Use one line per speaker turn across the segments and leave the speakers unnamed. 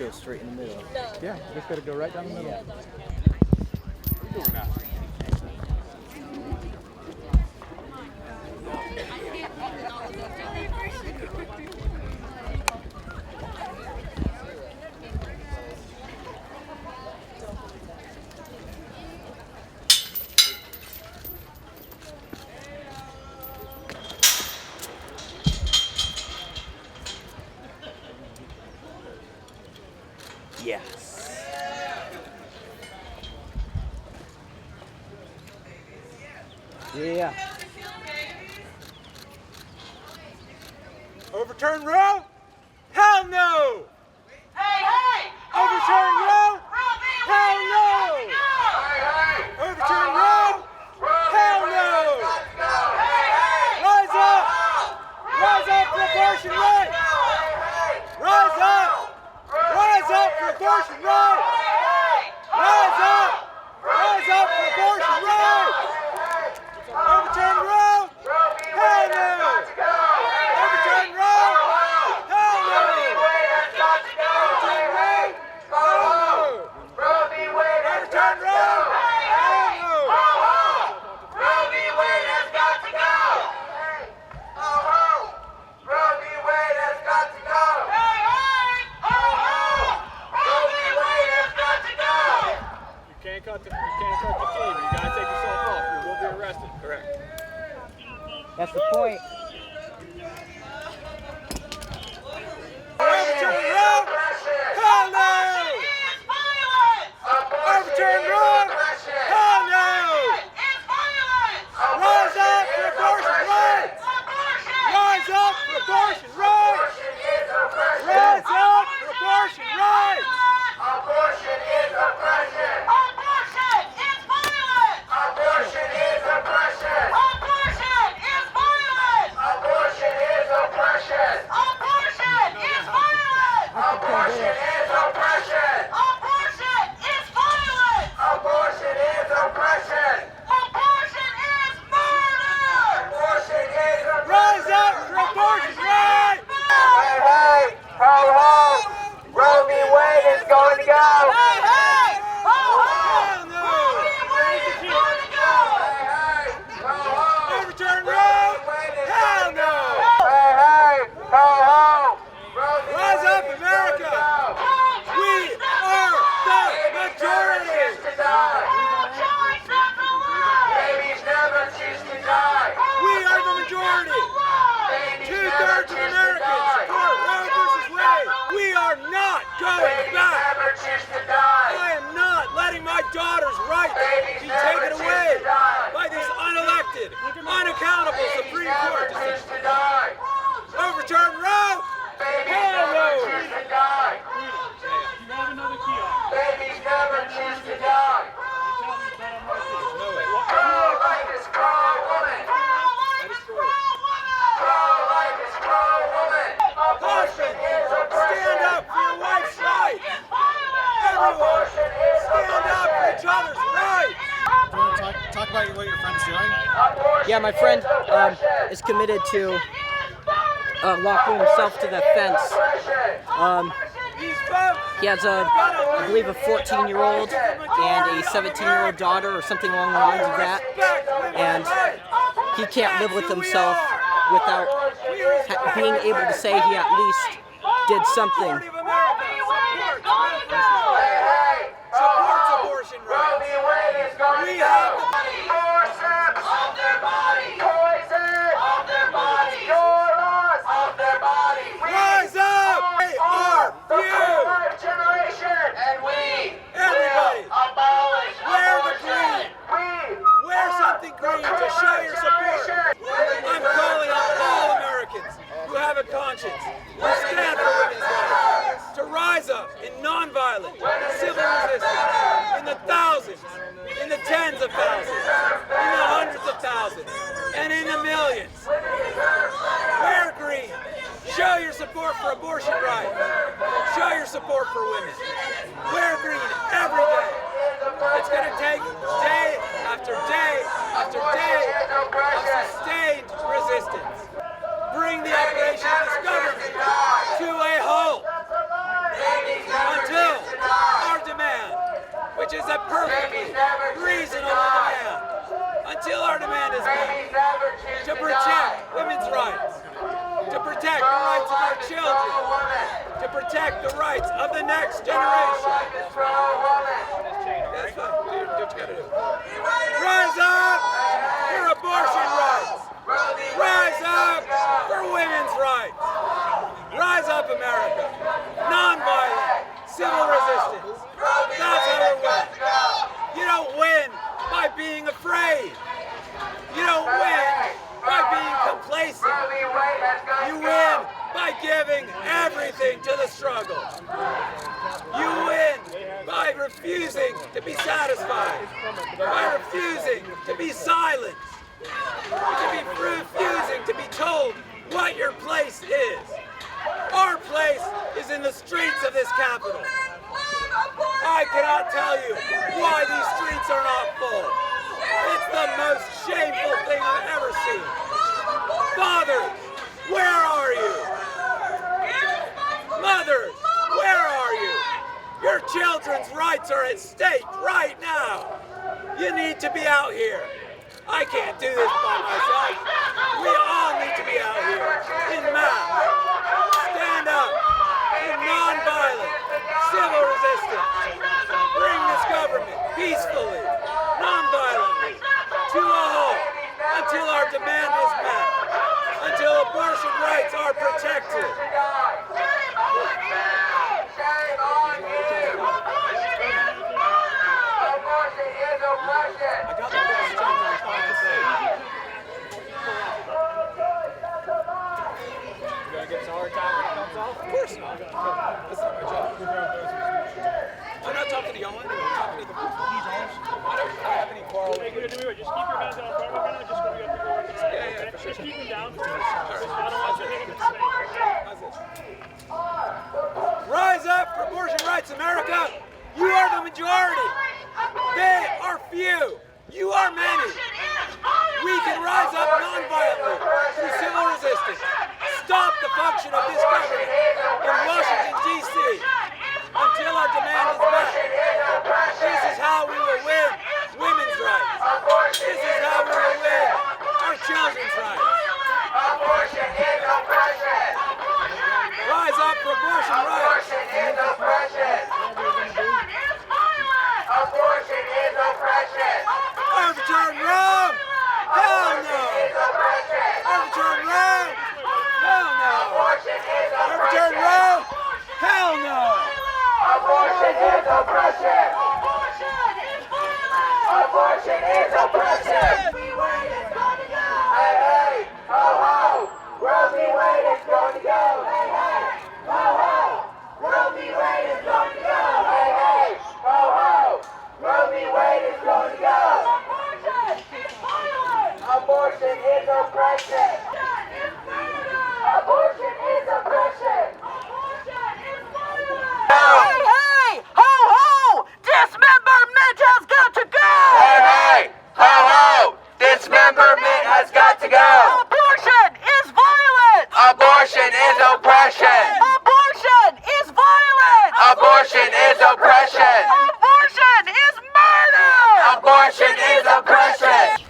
go straight in the middle.
Yeah, just gotta go right down the middle.
Yeah. Yes. Yeah.
Overturn Roe? Hell no!
Hey, hey!
Overturn Roe? Hell no! Overturn Roe? Hell no! Rise up! Rise up for abortion rights! Rise up! Rise up for abortion rights! Rise up! Rise up for abortion rights! Overturn Roe? Hell no! Overturn Roe? Hell no! Overturn Roe? Hell no! Overturn Roe? Hell no!
Roe v. Wade has got to go! Roe v. Wade has got to go! Hey, hey! Roe v. Wade has got to go!
You can't cut the cable. You gotta take yourself off. You will be arrested. Correct.
That's the point.
Overturn Roe? Hell no! Overturn Roe? Hell no! Rise up for abortion rights! Rise up for abortion rights! Rise up for abortion rights!
Abortion is oppression! Abortion is violent! Abortion is oppression! Abortion is violent! Abortion is oppression! Abortion is violent! Abortion is oppression! Abortion is violent! Abortion is oppression! Abortion is murder! Abortion is oppression!
Rise up for abortion rights!
Hey, hey! Ho, ho! Roe v. Wade is going to go! Hey, hey! Ho, ho!
Hell no!
Roe v. Wade is going to go! Hey, hey! Ho, ho!
Overturn Roe? Hell no!
Hey, hey! Ho, ho! Roe v.
Rise
Wade
up,
is
America!
going to go!
We are the majority!
Choose to die! Babies never choose to die!
We are the majority!
Babies
Two-thirds of Americans support Roe versus Wade! We are not going back!
never choose to die!
I am not letting my daughter's rights be taken away by this unelected, unaccountable Supreme Court
Choose
decision.
to die!
Overturn Roe? Hell no!
Choose to die! Babies never choose to die! Pro-life is pro-woman! Pro-life is pro-woman! Abortion is oppression!
Stand up for your wife's rights! Everyone,
Abortion is
stand up for each other's rights!
Do you want to talk about what your friend's doing?
Abortion
Yeah, my friend
is oppression!
is committed to locking himself to the fence.
These folks
He has I believe, a 14-year-old and a 17-year-old daughter, or something along the lines of that. And he can't live with himself without being able to say he at least did something.
supports abortion
Roe
rights.
v. Wade is going
We
to
have
go! Forceps of their body! Poison of their body! Your laws of their body!
Rise up! They are
the
few!
pro-life generation! And we
Everybody,
will abolish
wear the
abortion!
green.
We
Wear
are
something green
the
to show
pro-life
your support.
generation.
I'm calling on all Americans who have a conscience, who stand for women's rights, to rise up in nonviolent, civil resistance, in the thousands, in the tens of thousands, in the hundreds of thousands, and in the millions. Wear green. Show your support for abortion rights. Show your support for women. Wear green every day. It's going to take day after day after day of sustained resistance. Bring the operation of this government to a halt. that perfectly reasonable demand until our demand is met to protect women's rights, to protect the rights of our children, to protect the rights of the next generation. That's fine. Do what you gotta do. Rise up for abortion rights. Rise up for women's rights. Rise up, America. Nonviolent civil resistance. That's how we win. You don't win by being afraid. You don't win by being complacent. You win by giving everything to the struggle. You win by refusing to be satisfied, by refusing to be silenced, refusing to be told what your place is. Our place is in the streets of this capital. I cannot tell you why these streets are not full. It's the most shameful thing I've ever seen. Fathers, where are you? Mothers, where are you? Your children's rights are at stake right now. You need to be out here. I can't do this by myself. We all need to be out here in mass. Stand up in nonviolent civil resistance. Bring this government peacefully, nonviolently, to a halt until our demand is met, until abortion rights are protected.
Shame on you! Abortion is oppression!
I got the best job I can say.
You gonna get some hard time when it comes off?
Of course not. That's not my job. I'm not talking to y'all. I'm talking to the people. I don't have any quarrel.
Hey, Guido, do me a favor. Just keep your hands down front right now. Just when we got to go work.
Yeah, for sure.
Just keep them down for us. I don't want you to hit them in the face, okay?
How's this? Rise up for abortion rights, America! You are the majority. They are few. You are many. We can rise up nonviolently through civil resistance. Stop the function of this government in Washington, D.C. until our demand is met. This is how we will win women's rights. This is how we will win our children's rights.
Abortion is oppression!
Rise up for abortion rights.
Abortion is oppression! Abortion is oppression!
Overturn Roe! Hell no! Overturn Roe! Hell no!
Abortion is
Overturn
oppression!
Roe! Hell no!
Abortion is oppression! Abortion is oppression! Hey, hey, ho, ho! Roe v. Wade is going to go! Hey, hey, ho, ho! Roe v. Wade is going to go! Hey, hey, ho, ho! Roe v. Wade is going to go! Abortion is oppression! Abortion is oppression!
Hey, hey! Ho, ho! Dismemberment has got to go!
Hey, hey! Ho, ho! Dismemberment has got to go!
Abortion is violence!
Abortion is oppression!
Abortion is violence!
Abortion is oppression!
Abortion is murder!
Abortion is oppression!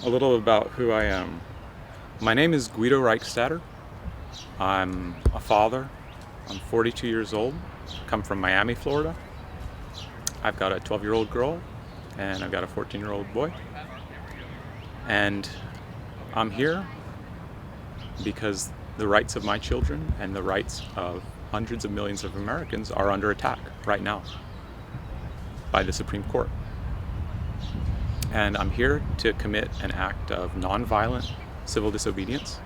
A little about who I am. My name is Guido Reichstadter. I'm a father. I'm 42 years old. Come from Miami, Florida. I've got a 12-year-old girl and I've got a 14-year-old boy. And I'm here because the rights of my children and the rights of hundreds of millions of Americans are under attack right now by the Supreme Court. And I'm here to commit an act of nonviolent civil disobedience.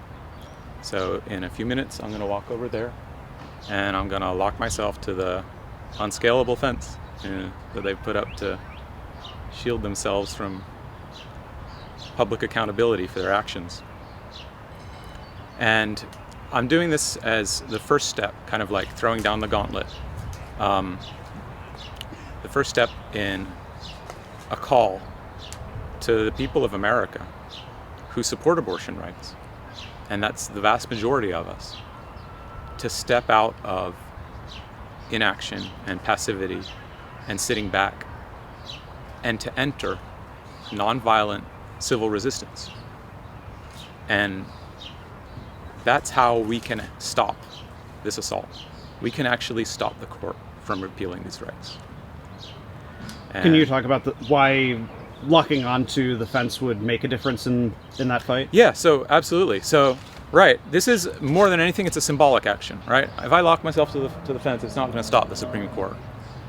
So in a few minutes, I'm gonna walk over there and I'm gonna lock myself to the unscalable fence that they've put up to shield themselves from public accountability for their actions. And I'm doing this as the first step, kind of like throwing down the gauntlet. The first step in a call to the people of America who support abortion rights, and that's the vast majority of us, to step out of inaction and passivity and sitting back and to enter nonviolent civil resistance. And that's how we can stop this assault. We can actually stop the court from repealing these rights.
Can you talk about why locking onto the fence would make a difference in that fight?
Yeah, so absolutely. So, right, this is more than anything, it's a symbolic action, right? If I lock myself to the fence, it's not going to stop the Supreme Court,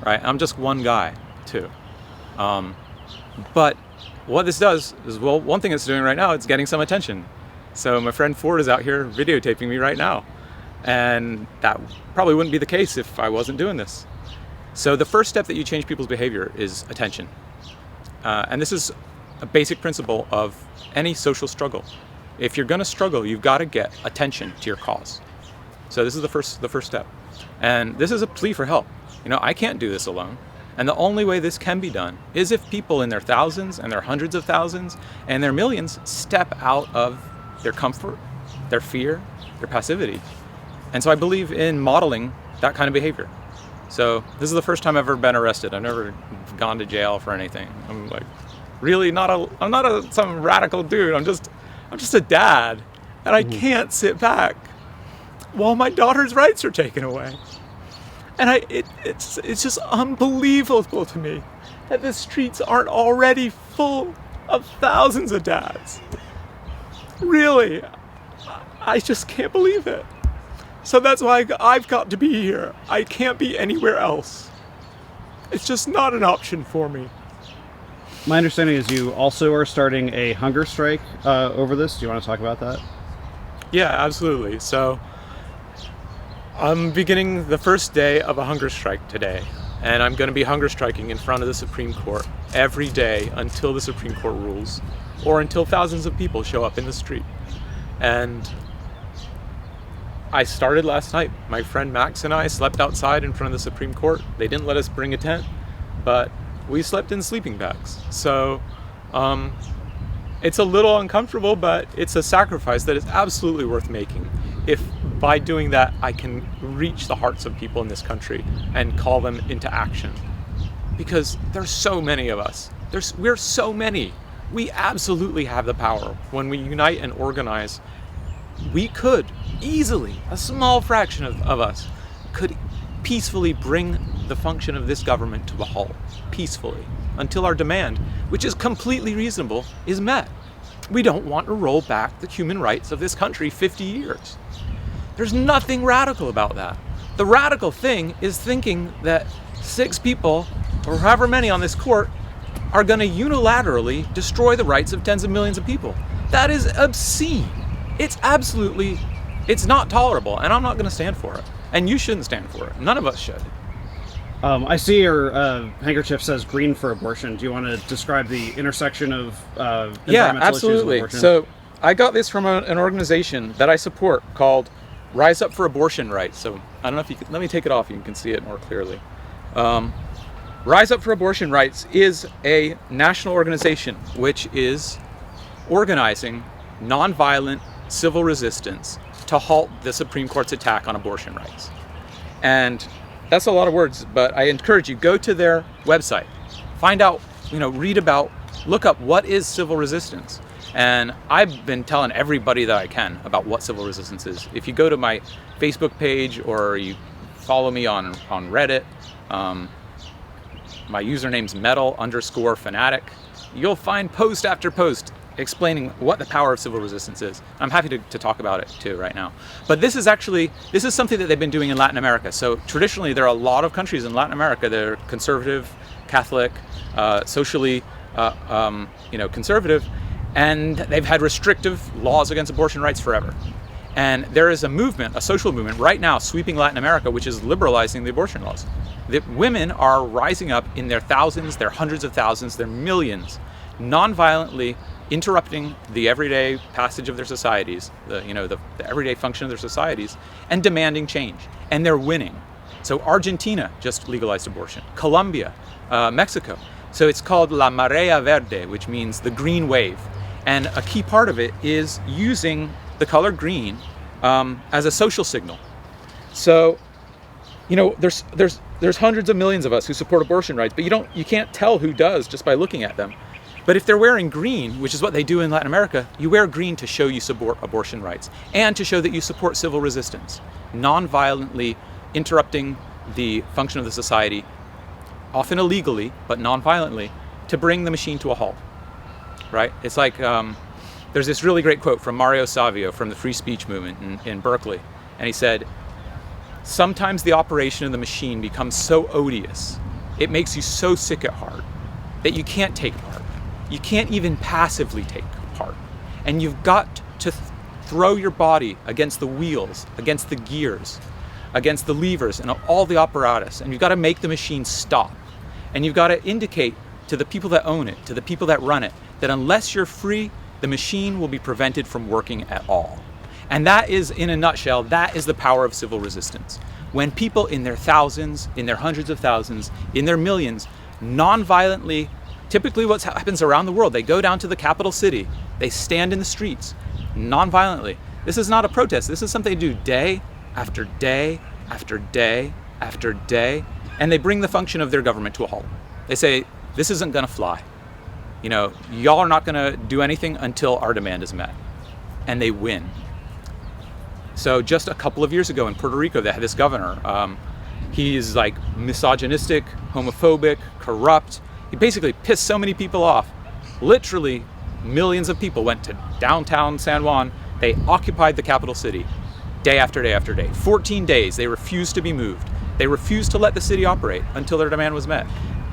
right? I'm just one guy, too. But what this does is, well, one thing it's doing right now, it's getting some attention. So my friend Ford is out here videotaping me right now. And that probably wouldn't be the case if I wasn't doing this. So the first step that you change people's behavior is attention. And this is a basic principle of any social struggle. If you're going to struggle, you've got to get attention to your cause. So this is the first step. And this is a plea for help. You know, I can't do this alone. And the only way this can be done is if people in their thousands and their hundreds of thousands and their millions step out of their comfort, their fear, their passivity. And so I believe in modeling that kind of behavior. So this is the first time I've ever been arrested. I've never gone to jail for anything. I'm like, really I'm not some radical dude. I'm just a dad, and I can't sit back while my daughter's rights are taken away. And it's just unbelievable to me that the streets aren't already full of thousands of dads. Really, I just can't believe it. So that's why I've got to be here. I can't be anywhere else. It's just not an option for me.
My understanding is you also are starting a hunger strike over this. Do you want to talk about that?
Yeah, absolutely. So I'm beginning the first day of a hunger strike today. And I'm going to be hunger striking in front of the Supreme Court every day until the Supreme Court rules, or until thousands of people show up in the street. And I started last night. My friend Max and I slept outside in front of the Supreme Court. They didn't let us bring a tent, but we slept in sleeping bags. So it's a little uncomfortable, but it's a sacrifice that is absolutely worth making. If by doing that, I can reach the hearts of people in this country and call them into action. Because there's so many of us. We're so many. We absolutely have the power. When we unite and organize, we could easily, a small fraction of us, could peacefully bring the function of this government to a halt, peacefully, until our demand, which is completely reasonable, is met. We don't want to roll back the human rights of this country 50 years. There's nothing radical about that. The radical thing is thinking that 6 people, or however many on this court, are going to unilaterally destroy the rights of tens of millions of people. That is obscene. It's not tolerable, and I'm not going to stand for it. And you shouldn't stand for it. None of us should.
I see your handkerchief says green for abortion. Do you want to describe the intersection of environmental
absolutely.
issues and abortion?
So I got this from an organization that I support called Rise Up for Abortion Rights. So I don't know if you can, let me take it off, you can see it more clearly. Rise Up for Abortion Rights is a national organization which is organizing nonviolent civil resistance to halt the Supreme Court's attack on abortion rights. And that's a lot of words, but I encourage you, go to their website, find out, read about, look up what is civil resistance. And I've been telling everybody that I can about what civil resistance is. If you go to my Facebook page or you follow me on Reddit, my username's metal_fanatic, you'll find post after post explaining what the power of civil resistance is. I'm happy to talk about it too right now. But this is something that they've been doing in Latin America. So traditionally there are a lot of countries in Latin America that are conservative, Catholic, socially conservative, and they've had restrictive laws against abortion rights forever. And there is a movement, a social movement right now sweeping Latin America, which is liberalizing the abortion laws. The women are rising up in their thousands, their hundreds of thousands, their millions, non-violently interrupting the everyday passage of their societies, the everyday function of their societies, and demanding change. And they're winning. So Argentina just legalized abortion. Colombia, Mexico. So it's called La Marea Verde, which means the green wave. And a key part of it is using the color green as a social signal. So You know, there's hundreds of millions of us who support abortion rights, but you can't tell who does just by looking at them. But if they're wearing green, which is what they do in Latin America, you wear green to show you support abortion rights and to show that you support civil resistance, non-violently interrupting the function of the society, often illegally, but non-violently, to bring the machine to a halt, right? It's like, there's this really great quote from Mario Savio from the free speech movement in Berkeley, and he said, "Sometimes the operation of the machine becomes so odious, it makes you so sick at heart that you can't take part. You can't even passively take part. And you've got to throw your body against the wheels, against the gears, against the levers and all the apparatus, and you've got to make the machine stop. And you've got to indicate to the people that own it, to the people that run it, that unless you're free, the machine will be prevented from working at all." And that is, in a nutshell, that is the power of civil resistance. When people in their thousands, in their hundreds of thousands, in their millions, non-violently, typically what happens around the world, they go down to the capital city, they stand in the streets, non-violently. This is not a protest, this is something they do day after day after day after day, and they bring the function of their government to a halt. They say, this isn't gonna fly. You know, y'all are not gonna do anything until our demand is met. And they win. So just a couple of years ago in Puerto Rico, they had this governor. He's like misogynistic, homophobic, corrupt. He basically pissed so many people off. Literally millions of people went to downtown San Juan. They occupied the capital city day after day after day. 14 days, they refused to be moved. They refused to let the city operate until their demand was met.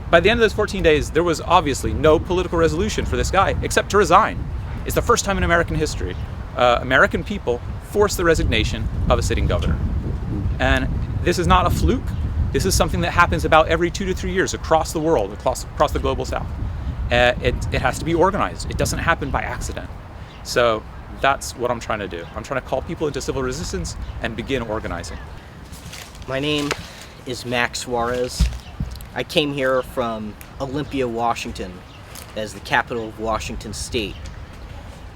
By the end of those 14 days, there was obviously no political resolution for this guy except to resign. It's the first time in American history American people forced the resignation of a sitting governor. And this is not a fluke. This is something that happens about every 2 to 3 years across the world, across the global south. It has to be organized. It doesn't happen by accident. So that's what I'm trying to do. I'm trying to call people into civil resistance and begin organizing.
My name is Max Suarez. I came here from Olympia, Washington, as the capital of Washington State.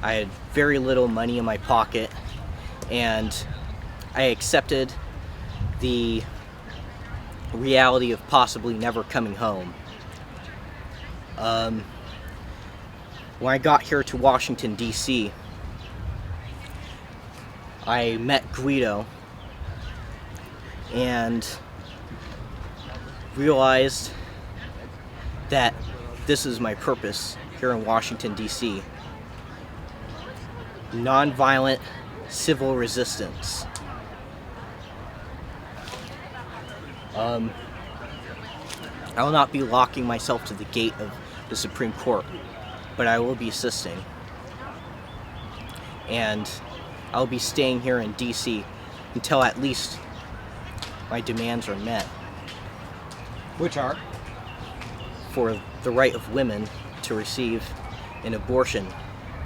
I had very little money in my pocket, and I accepted the reality of possibly never coming home. When I got here to Washington, D.C., I met Guido and realized that this is my purpose here in Washington, D.C. Nonviolent civil resistance. I will not be locking myself to the gate of the Supreme Court, but I will be assisting. And I'll be staying here in D.C. until at least my demands are met.
Which are?
For the right of women to receive an abortion